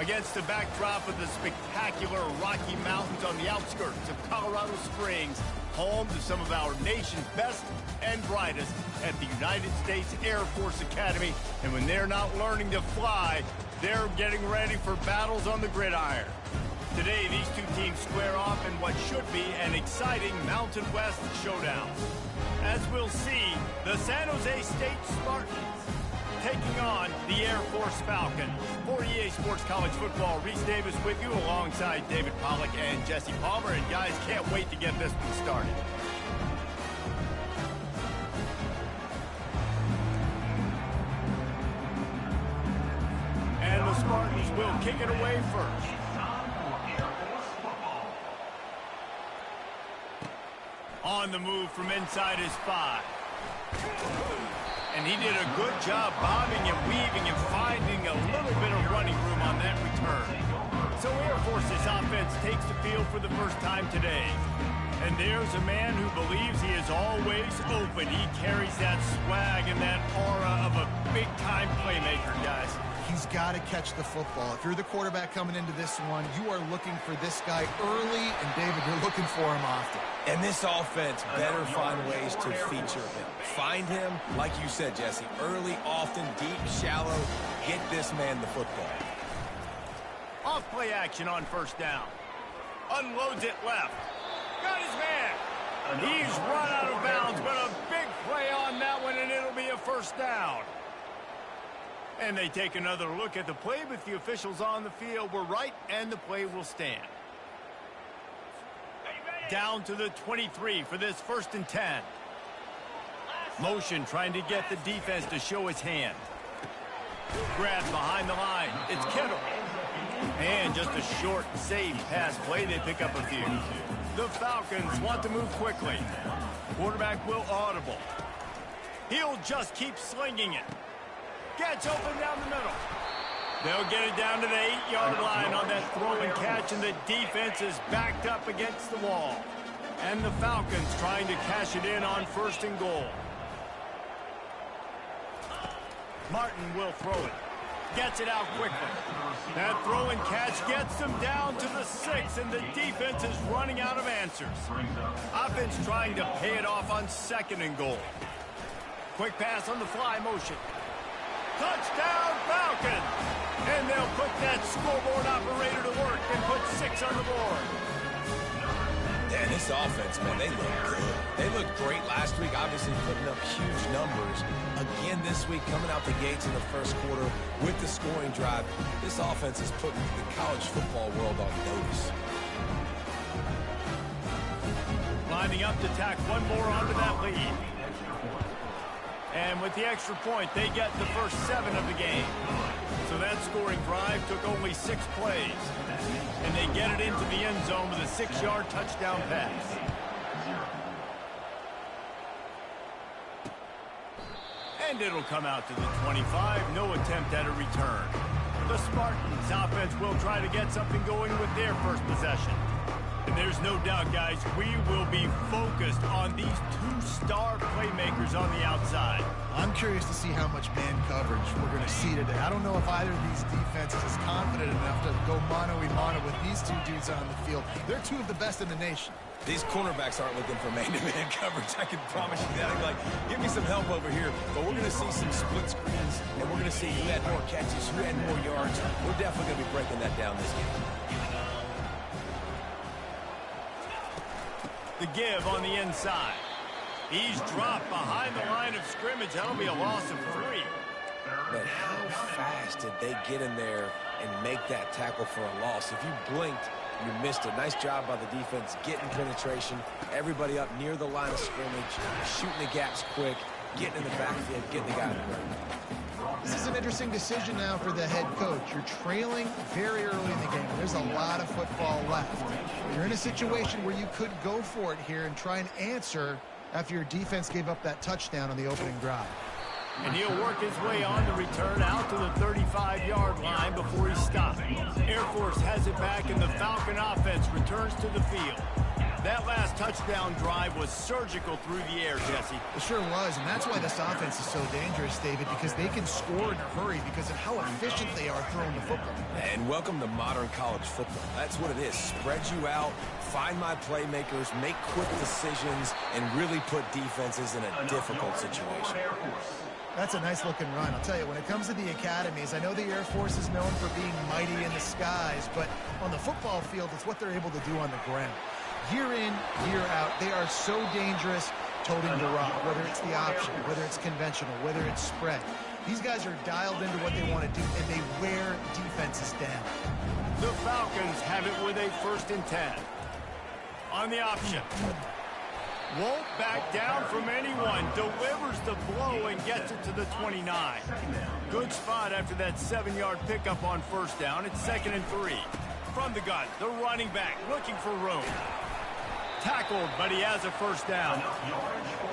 Against the backdrop of the spectacular Rocky Mountains on the outskirts of Colorado Springs, home to some of our nation's best and brightest at the United States Air Force Academy. And when they're not learning to fly, they're getting ready for battles on the gridiron. Today, these two teams square off in what should be an exciting Mountain West showdown. As we'll see, the San Jose State Spartans taking on the Air Force Falcons. For EA Sports College Football, Reese Davis with you alongside David Pollack and Jesse Palmer. And guys, can't wait to get this one started. And the Spartans will kick it away first. On the move from inside his 5. And he did a good job bobbing and weaving and finding a little bit of running room on that return. So Air Force's offense takes the field for the first time today. And there's a man who believes he is always open. He carries that swag and that aura of a big-time playmaker, guys. He's got to catch the football. If you're the quarterback coming into this one, you are looking for this guy early, and David, you're looking for him often. And this offense better find ways to feature him. Find him, like you said, Jesse, early, often, deep, shallow. Get this man the football. Off play action on first down. Unloads it left. Got his man. He's run out of bounds, but a big play on that one, and it'll be a first down. And they take another look at the play, but the officials on the field were right, and the play will stand. Down to the 23 for this 1st and 10. Motion trying to get the defense to show his hand. Grab behind the line. It's Kittle. And just a short, safe pass play. They pick up a few. The Falcons want to move quickly. Quarterback will audible. He'll just keep slinging it. Gets open down the middle. They'll get it down to the 8-yard line on that throw and catch, and the defense is backed up against the wall. And the Falcons trying to cash it in on 1st and goal. Martin will throw it. Gets it out quickly. That throw and catch gets them down to the 6, and the defense is running out of answers. Offense trying to pay it off on 2nd and goal. Quick pass on the fly motion. Touchdown, Falcons! And they'll put that scoreboard operator to work and put 6 on the board. Man, this offense, man, they look good. They looked great last week, obviously putting up huge numbers. Again this week, coming out the gates in the 1st quarter with the scoring drive. This offense is putting the college football world on notice. Lining up to tack one more onto that lead. And with the extra point, they get the first 7 of the game. So that scoring drive took only 6 plays. And they get it into the end zone with a 6-yard touchdown pass. And it'll come out to the 25. No attempt at a return. The Spartans offense will try to get something going with their first possession. And there's no doubt, guys, we will be focused on these 2 star playmakers on the outside. I'm curious to see how much man coverage we're going to see today. I don't know if either of these defenses is confident enough to go mano-a-mano with these 2 dudes on the field. They're 2 of the best in the nation. These cornerbacks aren't looking for man-to-man coverage. I can promise you that. Like, give me some help over here. But we're going to see some split screens, and we're going to see who had more catches, who had more yards. We're definitely going to be breaking that down this game. The give on the inside. He's dropped behind the line of scrimmage. That'll be a loss of 3. Man, how fast did they get in there and make that tackle for a loss? If you blinked, you missed it. Nice job by the defense, getting penetration. Everybody up near the line of scrimmage, shooting the gaps quick, getting in the backfield, getting the guy to work. This is an interesting decision now for the head coach. You're trailing very early in the game. There's a lot of football left. You're in a situation where you could go for it here and try and answer after your defense gave up that touchdown on the opening drive. And he'll work his way on the return out to the 35-yard line before he stops. Air Force has it back, and the Falcon offense returns to the field. That last touchdown drive was surgical through the air, Jesse. It sure was, and that's why this offense is so dangerous, David, because they can score in a hurry because of how efficient they are throwing the football. And welcome to modern college football. That's what it is. Spread you out, find my playmakers, make quick decisions, and really put defenses in a difficult situation. That's a nice-looking run. I'll tell you, when it comes to the academies, I know the Air Force is known for being mighty in the skies, but on the football field, it's what they're able to do on the ground. Year in, year out, they are so dangerous toting the rock, whether it's the option, whether it's conventional, whether it's spread. These guys are dialed into what they want to do, and they wear defenses down. The Falcons have it with a 1st and 10. On the option. Won't back down from anyone. Delivers the blow and gets it to the 29. Good spot after that 7-yard pickup on 1st down. It's 2nd and 3. From the gun, the running back looking for room. Tackled, but he has a 1st down.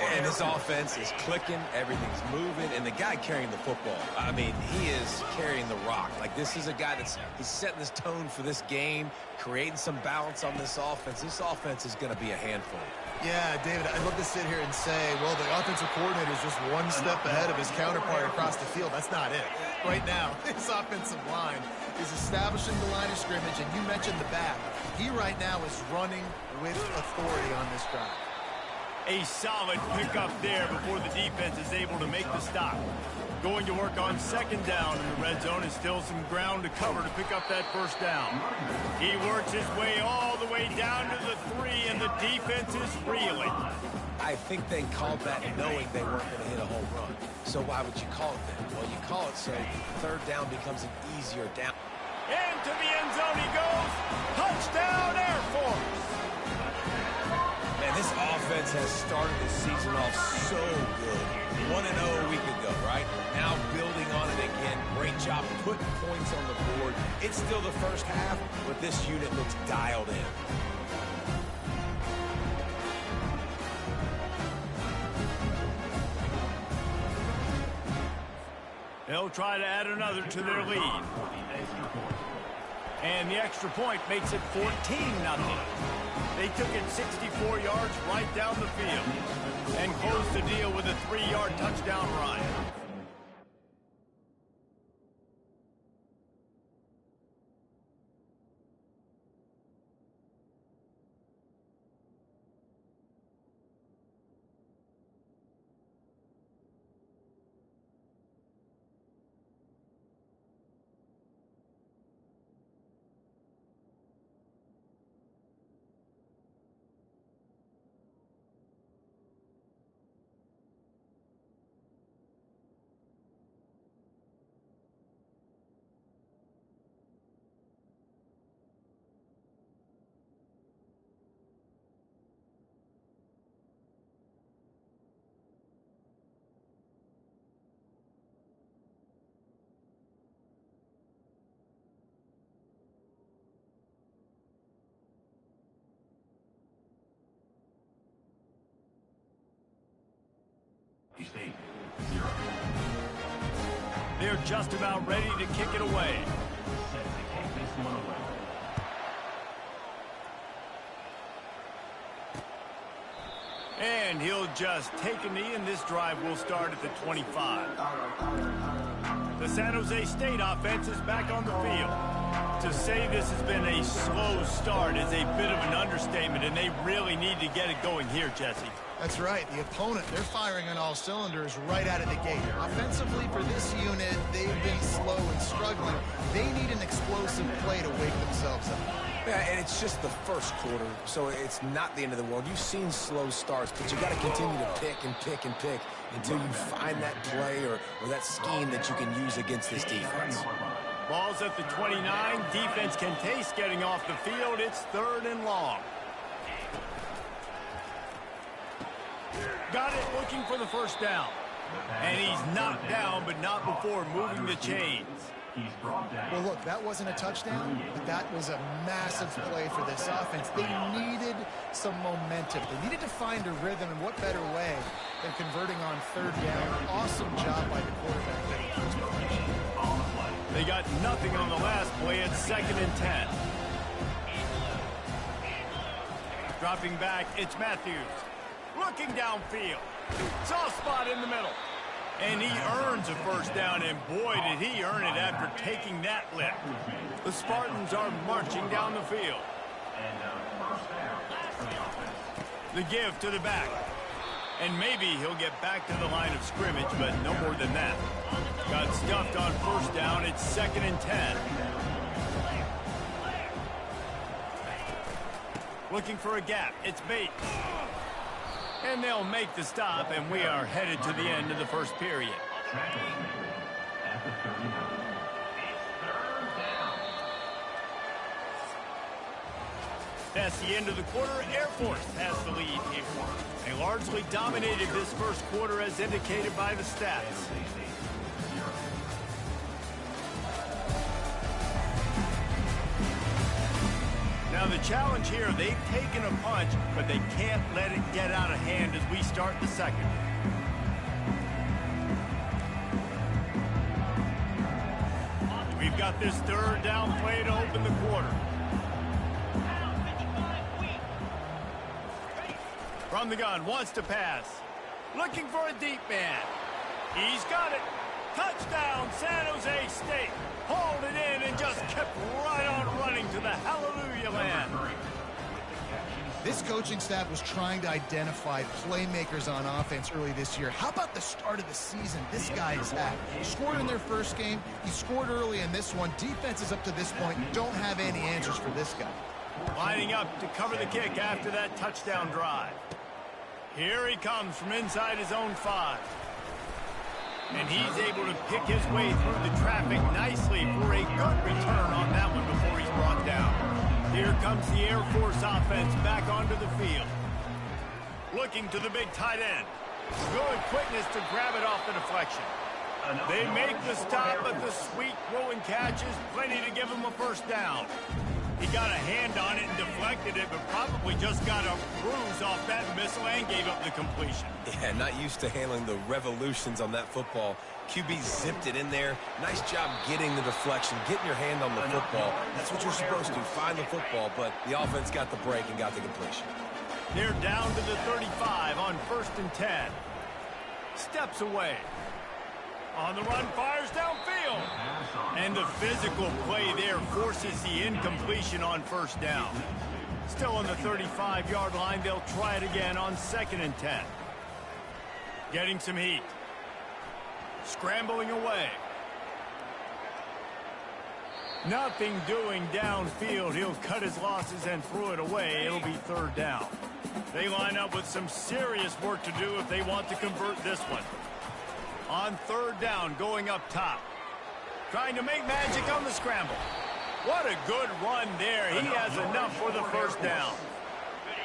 And this offense is clicking, everything's moving, and the guy carrying the football, I mean, he is carrying the rock. Like, this is a guy he's setting this tone for this game, creating some balance on this offense. This offense is going to be a handful. Yeah, David, I'd love to sit here and say, well, the offensive coordinator is just one step ahead of his counterpart across the field. That's not it. Right now, his offensive line is establishing the line of scrimmage, and you mentioned the back. He right now is running with authority on this drive. A solid pickup there before the defense is able to make the stop. Going to work on 2nd down in the red zone, and still some ground to cover to pick up that 1st down. He works his way all the way down to the 3, and the defense is reeling. I think they called that knowing they weren't going to hit a home run. So why would you call it then? Well, you call it so 3rd down becomes an easier down. Into the end zone he goes. Touchdown, Air Force. Man, this offense has started the season off so good. 1-0 a week ago, right? Now building on it again. Great job putting points on the board. It's still the 1st half, but this unit looks dialed in. They'll try to add another to their lead. And the extra point makes it 14-0. They took it 64 yards right down the field and closed the deal with a 3-yard touchdown run. They're just about ready to kick it away. And he'll just take a knee, and this drive will start at the 25. The San Jose State offense is back on the field. To say this has been a slow start is a bit of an understatement, and they really need to get it going here, Jesse. That's right. The opponent, they're firing on all cylinders right out of the gate. Offensively for this unit, they've been slow and struggling. They need an explosive play to wake themselves up. Yeah, and it's just the 1st quarter, so it's not the end of the world. You've seen slow starts, but you got to continue to pick and pick and pick until you find that play or that scheme that you can use against this defense. Ball's at the 29. Defense can taste getting off the field. It's 3rd and long. Got it, looking for the 1st down. And he's knocked down, but not before moving the chains. Well, look, that wasn't a touchdown, but that was a massive play for this offense. They needed some momentum. They needed to find a rhythm, and what better way than converting on 3rd down. Awesome job by the quarterback. They got nothing on the last play. It's 2nd and 10. Dropping back, it's Matthews. Looking downfield. Soft spot in the middle. And he earns a first down, and boy, did he earn it after taking that lift. The Spartans are marching down the field. The give to the back. And maybe he'll get back to the line of scrimmage, but no more than that. Got stuffed on first down. It's 2nd and 10. Looking for a gap. It's Bates. And they'll make the stop, and we are headed to the end of the first period. That's the end of the quarter. Air Force has the lead here. They largely dominated this first quarter as indicated by the stats. Now the challenge here, they've taken a punch, but they can't let it get out of hand as we start the second. We've got this third down play to open the quarter. From the gun, wants to pass. Looking for a deep man. He's got it. Touchdown, San Jose State. Hauled it in and just kept right on running to the hallelujah land. This coaching staff was trying to identify playmakers on offense early this year. How about the start of the season this guy has had? He scored in their first game. He scored early in this one. Defenses up to this point don't have any answers for this guy. Lining up to cover the kick after that touchdown drive. Here he comes from inside his own 5. And he's able to pick his way through the traffic nicely for a good return on that one before he's brought down. Here comes the Air Force offense back onto the field. Looking to the big tight end. Good quickness to grab it off the deflection. They make the stop, but the sweet throw and catch is plenty to give him a first down. He got a hand on it and deflected it, but probably just got a bruise off that missile and gave up the completion. Yeah, not used to handling the revolutions on that football. QB zipped it in there. Nice job getting the deflection, getting your hand on the football. That's what you're supposed to, find the football, but the offense got the break and got the completion. They're down to the 35 on 1st and 10. Steps away. On the run, fires downfield. And the physical play there forces the incompletion on first down. Still on the 35-yard line, they'll try it again on 2nd and 10. Getting some heat. Scrambling away. Nothing doing downfield. He'll cut his losses and throw it away. It'll be 3rd down. They line up with some serious work to do if they want to convert this one. On 3rd down, going up top. Trying to make magic on the scramble. What a good run there. He has enough for the first down.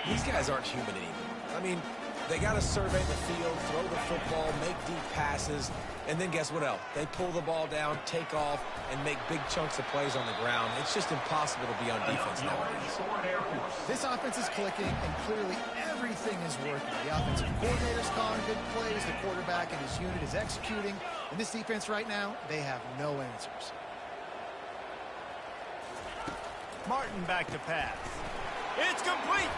These guys aren't human anymore. I mean, they got to survey the field, throw the football, make deep passes, and then guess what else? They pull the ball down, take off, and make big chunks of plays on the ground. It's just impossible to be on defense nowadays. This offense is clicking, and clearly everything is working. The offensive coordinator's calling good plays. The quarterback and his unit is executing. And this defense right now, they have no answers. Martin back to pass. It's complete.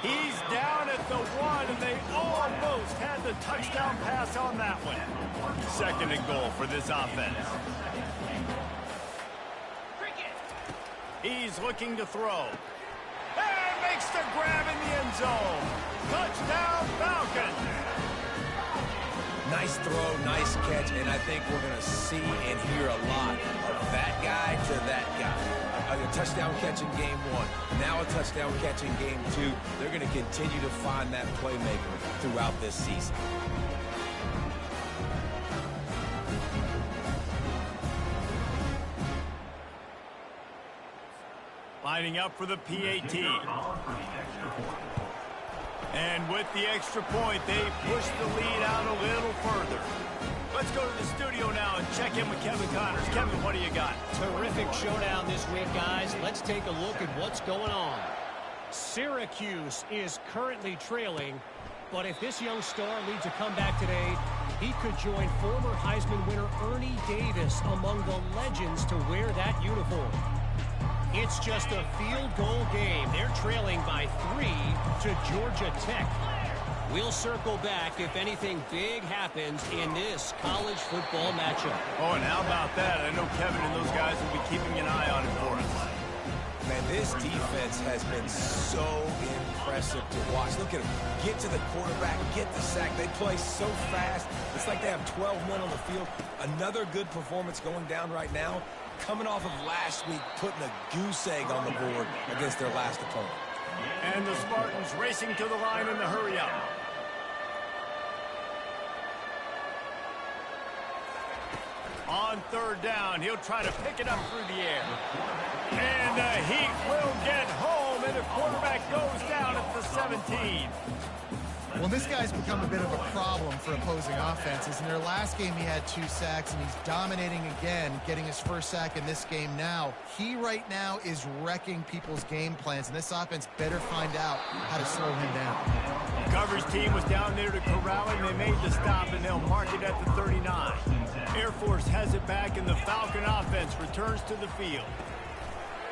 He's down at the 1, and they almost had the touchdown pass on that one. 2nd and goal for this offense. He's looking to throw. And makes the grab in the end zone. Touchdown, Falcons. Nice throw, nice catch, and I think we're going to see and hear a lot of that guy to that guy. A touchdown catch in game 1, now a touchdown catch in game 2. They're going to continue to find that playmaker throughout this season. Lining up for the PAT. And with the extra point, they push the lead out a little further. Let's go to the studio now and check in with Kevin Connors. Kevin, what do you got? Terrific showdown this week, guys. Let's take a look at what's going on. Syracuse is currently trailing, but if this young star leads a comeback today, he could join former Heisman winner Ernie Davis among the legends to wear that uniform. It's It's just a field goal game. They're trailing by 3 to Georgia Tech. We'll circle back if anything big happens in this college football matchup. Oh, and how about that? I know Kevin and those guys will be keeping an eye on it for us. Man, this defense has been so impressive to watch. Look at them. Get to the quarterback, get the sack. They play so fast. It's like they have 12 men on the field. Another good performance going down right now. Coming off of last week, putting a goose egg on the board against their last opponent. And the Spartans racing to the line in the hurry-up. On third down, he'll try to pick it up through the air. And the Heat will get home, and the quarterback goes down at the 17. Well, this guy's become a bit of a problem for opposing offenses. In their last game, he had 2 sacks, and he's dominating again, getting his first sack in this game now. He right now is wrecking people's game plans, and this offense better find out how to slow him down. The coverage team was down there to corral him. They made the stop, and they'll mark it at the 39. Air Force has it back, and the Falcon offense returns to the field.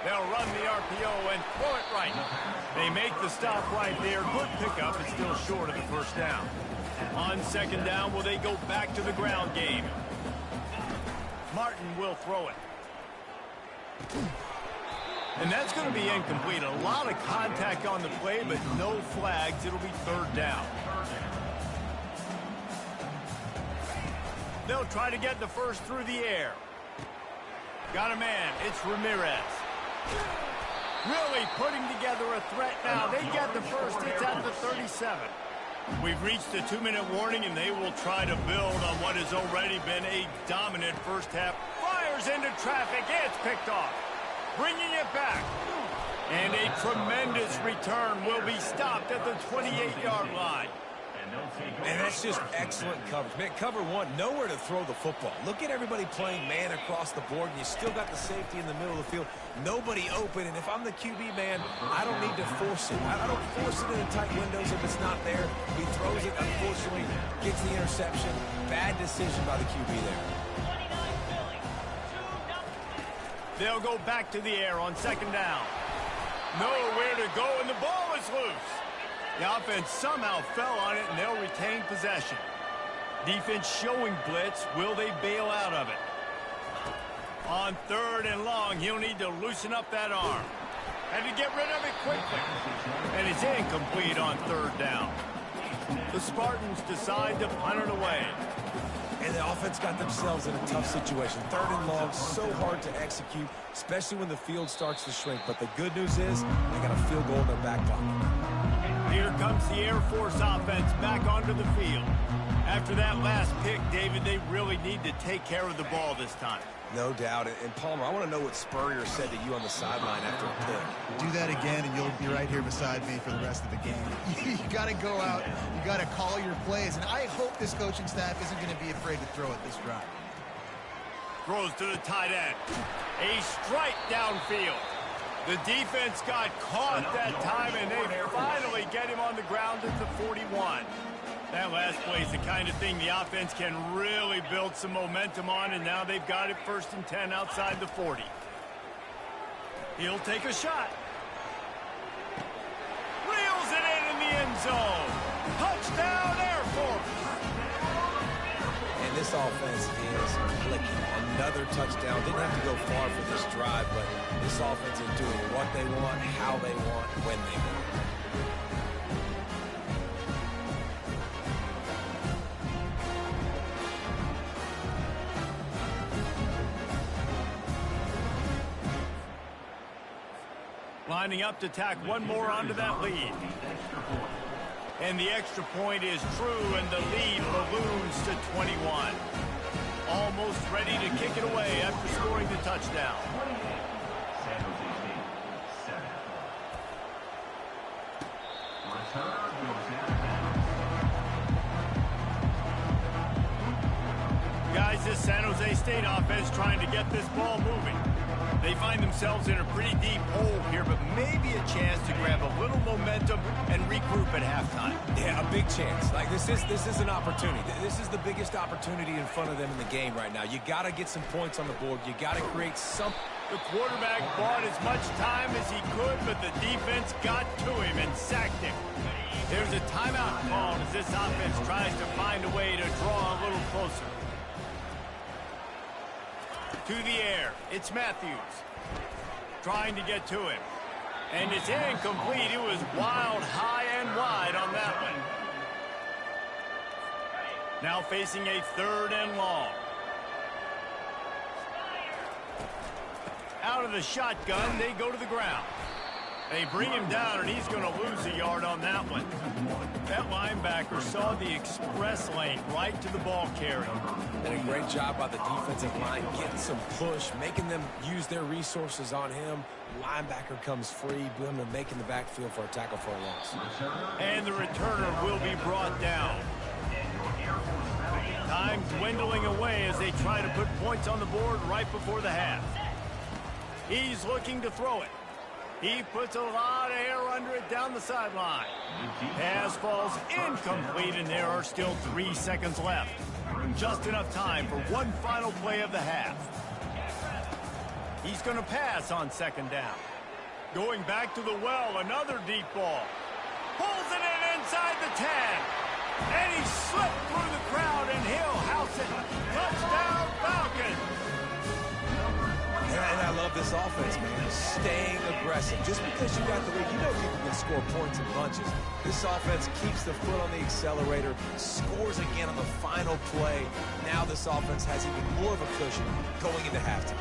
They'll run the RPO and throw it right. They make the stop right there. Good pickup, but still short of the first down. On second down, will they go back to the ground game? Martin will throw it. And that's going to be incomplete. A lot of contact on the play, but no flags. It'll be third down. They'll try to get the first through the air. Got a man. It's Ramirez. Really putting together a threat now. They get the first. It's at the 37. We've reached the 2-minute warning, and they will try to build on what has already been a dominant first half. Fires into traffic. It's picked off. Bringing it back. And a tremendous return will be stopped at the 28-yard line. And that's just excellent coverage. Man, cover one, nowhere to throw the football. Look at everybody playing man across the board, and you still got the safety in the middle of the field. Nobody open, and if I'm the QB, man, I don't need to force it. I don't force it in the tight windows if it's not there. He throws it, unfortunately, gets the interception. Bad decision by the QB there. They'll go back to the air on second down. Nowhere to go, and the ball is loose. The offense somehow fell on it, and they'll retain possession. Defense showing blitz. Will they bail out of it? On third and long, he'll need to loosen up that arm. Had to get rid of it quickly. And it's incomplete on third down. The Spartans decide to punt it away. And the offense got themselves in a tough situation. Third and long, so hard to execute, especially when the field starts to shrink. But the good news is they got a field goal in their back pocket. Here comes the Air Force offense back onto the field. After that last pick, David, they really need to take care of the ball this time. No doubt. And Palmer, I want to know what Spurrier said to you on the sideline after a pick. Do that again, and you'll be right here beside me for the rest of the game. You got to go out. You got to call your plays. And I hope this coaching staff isn't going to be afraid to throw it this drive. Throws to the tight end. A strike downfield. The defense got caught that time, and they finally get him on the ground at the 41. That last play is the kind of thing the offense can really build some momentum on, and now they've got it 1st and 10 outside the 40. He'll take a shot. Reels it in the end zone. Touchdown, Air Force. And this offense is clicking. Another touchdown. Didn't have to go far for this drive, but this offense is doing what they want, how they want, when they want. Lining up to tack one more onto that lead. And the extra point is true, and the lead balloons to 21. Almost ready to kick it away after scoring the touchdown. Guys, this San Jose State offense trying to get this ball moving. They find themselves in a pretty deep hole here, but maybe a chance to grab a little momentum and regroup at halftime. Yeah, a big chance. Like, this is an opportunity. This is the biggest opportunity in front of them in the game right now. You got to get some points on the board. You got to create some. The quarterback bought as much time as he could, but the defense got to him and sacked him. There's a timeout called as this offense tries to find a way to draw a little closer. To the air, it's Matthews. Trying to get to him. And it's incomplete. It was wild, high, and wide on that one. Now facing a 3rd and long. Out of the shotgun, they go to the ground. They bring him down, and he's going to lose a yard on that one. That linebacker saw the express lane right to the ball carrier. And a great job by the defensive line, getting some push, making them use their resources on him. Linebacker comes free, boom, and making the backfield for a tackle for a loss. And the returner will be brought down. Time dwindling away as they try to put points on the board right before the half. He's looking to throw it. He puts a lot of air under it down the sideline. Pass falls incomplete, and there are still 3 seconds left. Just enough time for one final play of the half. He's going to pass on 2nd down. Going back to the well, another deep ball. Pulls it in inside the 10. And he slipped through the crowd, and he'll house it. Touchdown, Falcons! And I love this offense, man. Staying aggressive. Just because you got the lead, you know people can score points in bunches. This offense keeps the foot on the accelerator, scores again on the final play. Now this offense has even more of a cushion going into halftime.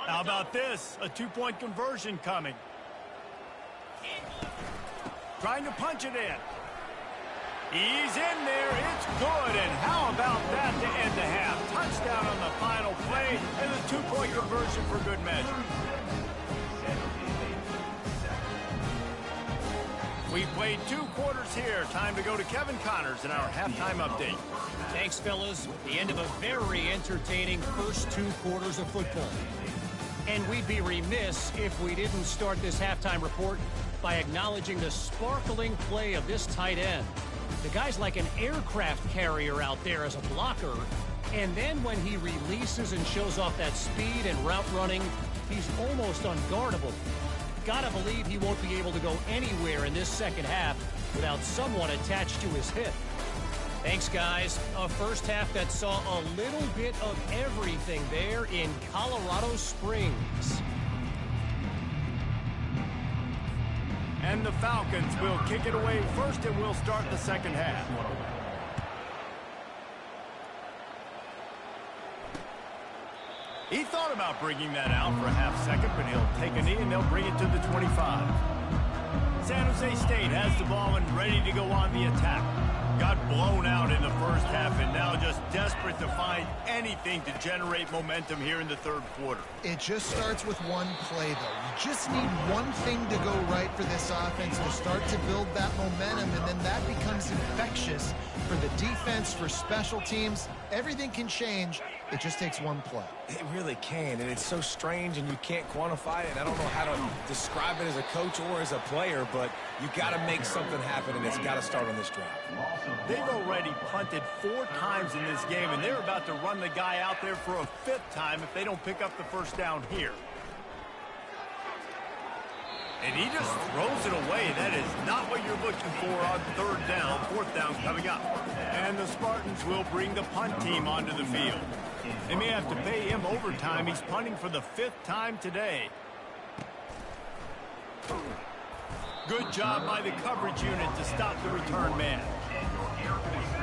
How about this? A 2-point conversion coming. Trying to punch it in. He's in there. It's good. And how about that to end the half? Touchdown on the final play and a 2-point conversion for good measure. We played 2 quarters here. Time to go to Kevin Connors in our halftime update. Thanks, fellas. The end of a very entertaining first 2 quarters of football. And we'd be remiss if we didn't start this halftime report by acknowledging the sparkling play of this tight end. The guy's like an aircraft carrier out there as a blocker. And then when he releases and shows off that speed and route running, he's almost unguardable. Gotta believe he won't be able to go anywhere in this second half without someone attached to his hip. Thanks, guys. A first half that saw a little bit of everything there in Colorado Springs. And the Falcons will kick it away first, and we'll start the second half. He thought about bringing that out for a half second, but he'll take a knee, and they'll bring it to the 25. San Jose State has the ball and ready to go on the attack. Got blown out in the first half and now just desperate to find anything to generate momentum here in the 3rd quarter. It just starts with one play, though. You just need one thing to go right for this offense to start to build that momentum, and then that becomes infectious for the defense, for special teams. Everything can change. It just takes one play. It really can, and it's so strange, and you can't quantify it. I don't know how to describe it as a coach or as a player, but you got to make something happen, and it's got to start on this drive. They've already punted 4 times in this game, and they're about to run the guy out there for a 5th time if they don't pick up the first down here. And he just throws it away. That is not what you're looking for on 3rd down. 4th down coming up. And the Spartans will bring the punt team onto the field. They may have to pay him overtime. He's punting for the 5th time today. Good job by the coverage unit to stop the return man.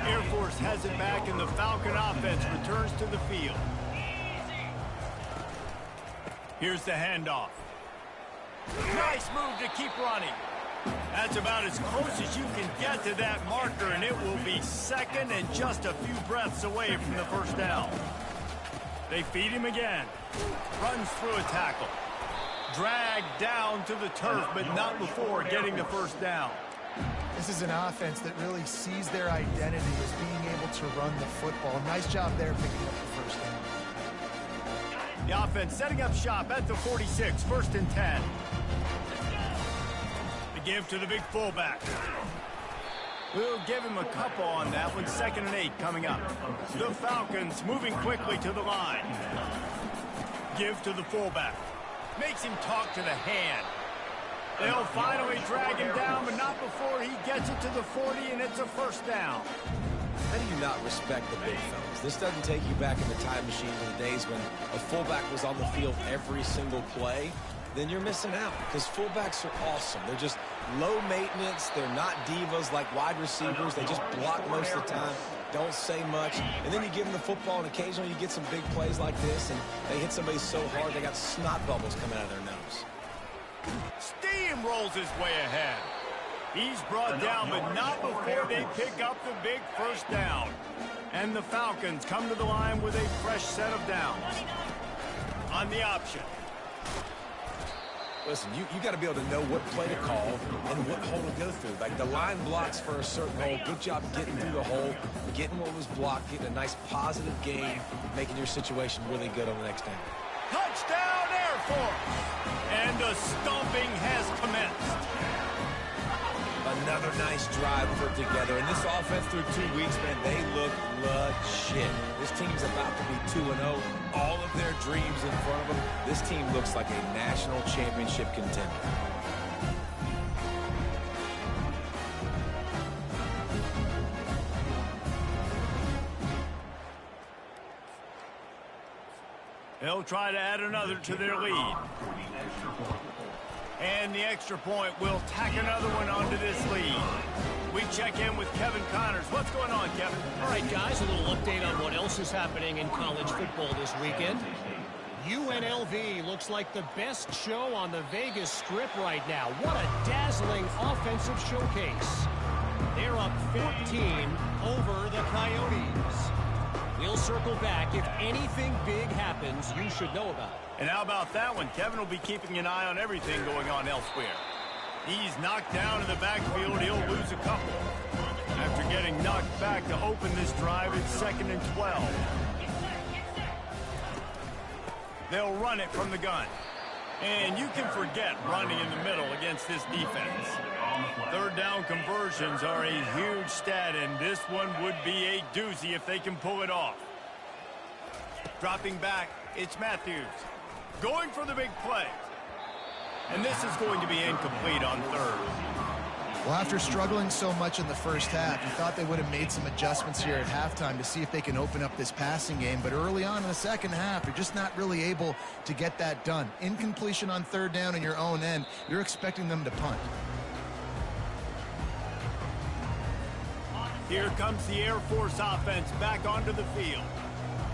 Air Force has it back, and the Falcon offense returns to the field. Here's the handoff. Nice move to keep running. That's about as close as you can get to that marker, and it will be 2nd and just a few breaths away from the first down. They feed him again. Runs through a tackle. Dragged down to the turf, but not before getting the first down. This is an offense that really sees their identity as being able to run the football. Nice job there picking up the first down. The offense setting up shop at the 46, 1st and 10. The give to the big fullback. We'll give him a couple on that one. 2nd and 8 coming up. The Falcons moving quickly to the line. Give to the fullback. Makes him talk to the hand. They'll finally drag him down, but not before he gets it to the 40, and it's a 1st down. How do you not respect the big fellas? This doesn't take you back in the time machine to the days when a fullback was on the field every single play. Then you're missing out, because fullbacks are awesome. They're just low maintenance. They're not divas like wide receivers. They just block most of the time, don't say much. And then you give them the football, and occasionally you get some big plays like this, and they hit somebody so hard they got snot bubbles coming out of their nose. Steamrolls his way ahead. He's brought down, but not before they pick up the big 1st down. And the Falcons come to the line with a fresh set of downs. On the option. Listen, you got to be able to know what play to call and what hole to go through. Like, the line blocks for a certain hole. Good job getting through the hole, getting what was blocked, getting a nice positive gain, making your situation really good on the next down. Touchdown, Air Force! And the stomping has commenced. Another nice drive put together. And this offense through 2 weeks, man, they look legit. This team's about to be 2-0. All of their dreams in front of them. This team looks like a national championship contender. They'll try to add another to their lead. And the extra point will tack another one onto this lead. We check in with Kevin Connors. What's going on, Kevin? All right, guys, a little update on what else is happening in college football this weekend. UNLV looks like the best show on the Vegas Strip right now. What a dazzling offensive showcase. They're up 14 over the Coyotes. We'll circle back. If anything big happens, you should know about it. And how about that one? Kevin will be keeping an eye on everything going on elsewhere. He's knocked down in the backfield. He'll lose a couple. After getting knocked back to open this drive, it's 2nd and 12. They'll run it from the gun. And you can forget running in the middle against this defense. 3rd down conversions are a huge stat, and this one would be a doozy if they can pull it off. Dropping back, it's Matthews. Going for the big play. And this is going to be incomplete on 3rd. Well, after struggling so much in the 1st half, you thought they would have made some adjustments here at halftime to see if they can open up this passing game. But early on in the 2nd half, you're just not really able to get that done. Incompletion on 3rd down in your own end, you're expecting them to punt. Here comes the Air Force offense back onto the field.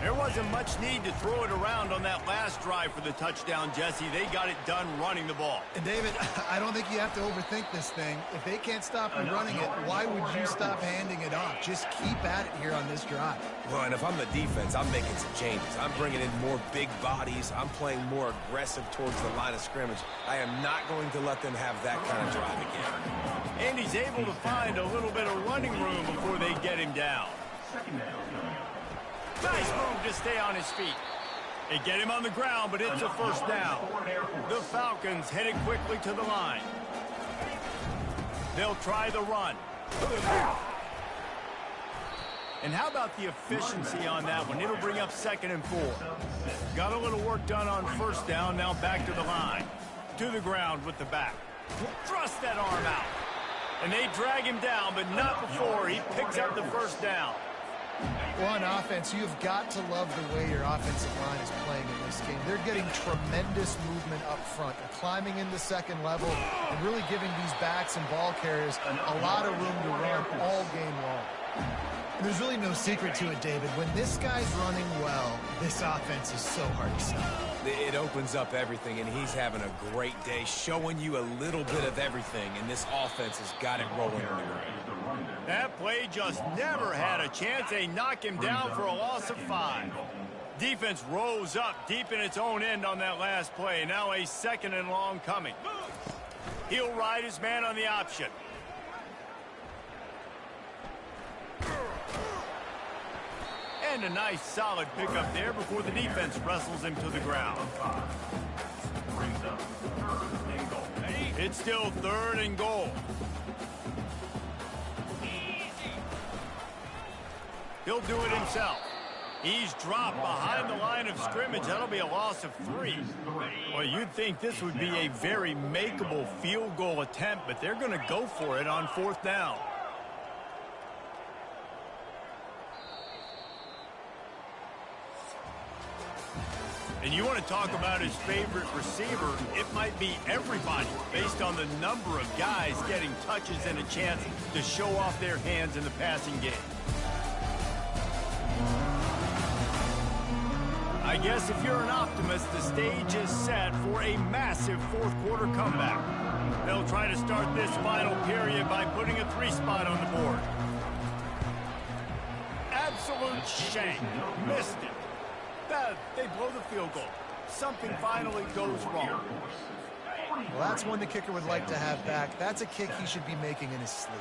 There wasn't much need to throw it around on that last drive for the touchdown, Jesse. They got it done running the ball. And David, I don't think you have to overthink this thing. If they can't stop you running it, why would you stop handing it off? Just keep at it here on this drive. Well, and if I'm the defense, I'm making some changes. I'm bringing in more big bodies. I'm playing more aggressive towards the line of scrimmage. I am not going to let them have that kind of drive again. And he's able to find a little bit of running room before they get him down. Nice move to stay on his feet. They get him on the ground, but it's a 1st down. The Falcons headed quickly to the line. They'll try the run. And how about the efficiency on that one? It'll bring up 2nd and 4. Got a little work done on 1st down, now back to the line. To the ground with the back. Thrust that arm out. And they drag him down, but not before he picks up the 1st down. Well, on offense, you've got to love the way your offensive line is playing in this game. They're getting tremendous movement up front. They're climbing into 2nd level and really giving these backs and ball carriers a lot of room to run all game long. And there's really no secret to it, David. When this guy's running well, this offense is so hard to stop. It opens up everything, and he's having a great day, showing you a little bit of everything, and this offense has got it rolling on the ground. That play just never had a chance. They knock him down for a loss of 5. Defense rose up deep in its own end on that last play. Now a 2nd and long coming. He'll ride his man on the option. And a nice solid pickup there before the defense wrestles him to the ground. It's still 3rd and goal. He'll do it himself. He's dropped behind the line of scrimmage. That'll be a loss of 3. Well, you'd think this would be a very makeable field goal attempt, but they're going to go for it on 4th down. And you want to talk about his favorite receiver, it might be everybody based on the number of guys getting touches and a chance to show off their hands in the passing game. I guess if you're an optimist, the stage is set for a massive 4th quarter comeback. They'll try to start this final period by putting a 3 spot on the board. Absolute shank. Missed it. They blow the field goal. Something finally goes wrong. Well, that's one the kicker would like to have back. That's a kick he should be making in his sleep.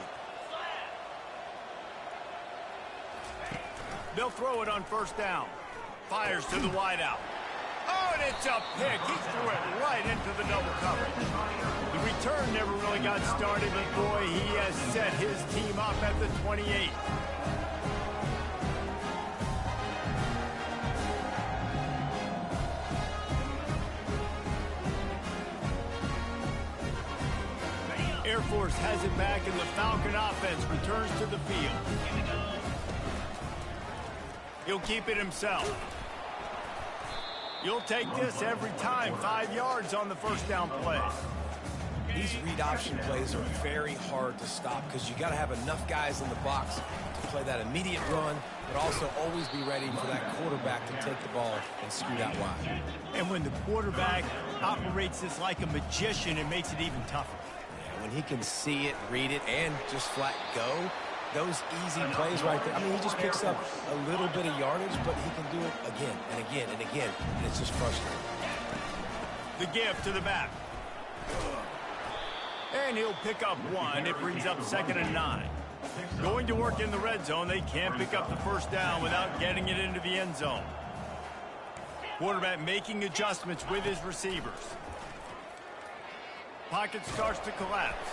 They'll throw it on 1st down. Fires to the wideout. Oh, and it's a pick. He threw it right into the double cover. The return never really got started, but boy, he has set his team up at the 28. Air Force has it back, and the Falcon offense returns to the field. He'll keep it himself. You'll take this every time. 5 yards on the 1st down play. These read option plays are very hard to stop because you got to have enough guys in the box to play that immediate run, but also always be ready for that quarterback to take the ball and scoot out wide. And when the quarterback operates this like a magician, it makes it even tougher. When he can see it, read it, and just flat go, those easy plays right there. I mean, he just picks up a little bit of yardage, but he can do it again and again and again, and it's just frustrating. The give to the back. And he'll pick up 1. It brings up 2nd and 9. Going to work in the red zone. They can't pick up the 1st down without getting it into the end zone. Quarterback making adjustments with his receivers. Pocket starts to collapse.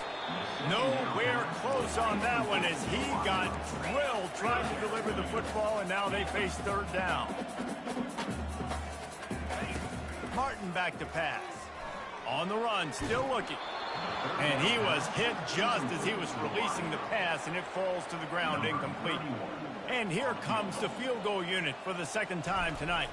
Nowhere close on that one as he got drilled trying to deliver the football, and now they face 3rd down. Martin back to pass. On the run, still looking. And he was hit just as he was releasing the pass, and it falls to the ground incomplete. And here comes the field goal unit for the 2nd time tonight.